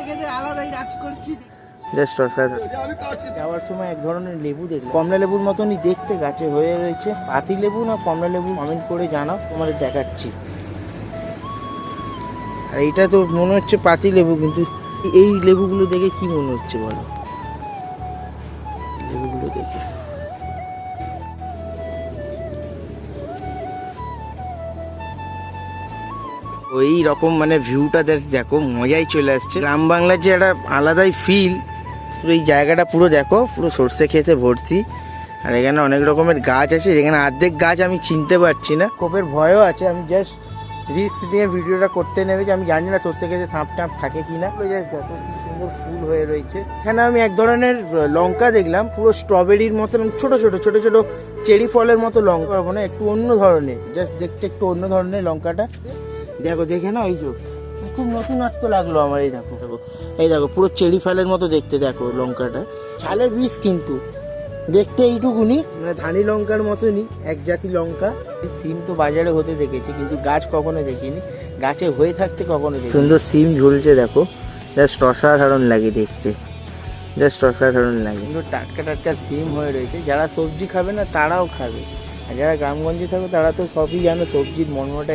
খেতে আলাদাই রাজ করছি। জাস্ট যাওয়ার সময় এক ধরনের লেবু দেখলাম, কমলা লেবুর মতনই দেখতে, গাছে হয়ে রয়েছে। পাতি লেবু না কমলা লেবু কমেন্ট করে জানাও, তোমাদের দেখাচ্ছি। আর এইটা তো মনে হচ্ছে পাতি লেবু, কিন্তু এই লেবুগুলো দেখে কি মনে হচ্ছে বলো, লেবুগুলো দেখে ওই রকম মানে ভিউটা দেখো, মজাই চলে আসছে। গ্রাম বাংলার যে একটা আলাদাই ফিল, এই জায়গাটা পুরো দেখো, পুরো সর্ষে খেতে ভর্তি। আর এখানে অনেক রকমের গাছ আছে, যেখানে অর্ধেক গাছ আমি চিনতে পারছি না, কোপের ভয়ও আছে। আমি জাস্ট রিস্ক নিয়ে ভিডিওটা করতে নেমেছি, আমি জানি না সর্ষে খেতে সাপ টাপ থাকে কিনা। জাস্ট দেখো কি সুন্দর ফুল হয়ে রয়েছে। এখানে আমি এক ধরনের লঙ্কা দেখলাম, পুরো স্ট্রবেরির মতন ছোট ছোট ছোট ছোট চেরি ফলের মতো লঙ্কা, মানে একটু অন্য ধরনের, জাস্ট দেখতে একটু অন্য ধরনের লঙ্কাটা। দেখো দেখে না, ওই যে খুব নতুনত্ব লাগলো আমার। এই দেখো দেখো, এই দেখো পুরো চেরি ফলের মতো দেখতে, দেখো লঙ্কাটা ছালে বিষ, কিন্তু দেখতে এইটুকুনি, মানে ধানি লঙ্কার মতনই এক জাতি লঙ্কা। সিম তো বাজারে হতে দেখেছি, কিন্তু গাছ কখনো দেখিনি, গাছে হয়ে থাকতে কখনো দেখিনি। সুন্দর সিম ঝুলছে দেখো, জাস্ট অসাধারণ লাগে দেখতে, জাস্ট অসাধারণ লাগে। কিন্তু টাটকা টাটকা সিম হয়ে রয়েছে, যারা সবজি খাবে না তারাও খাবে, আর যারা গ্রামগঞ্জে থাকো তারা তো সবই জানো, সবজির মর্মটা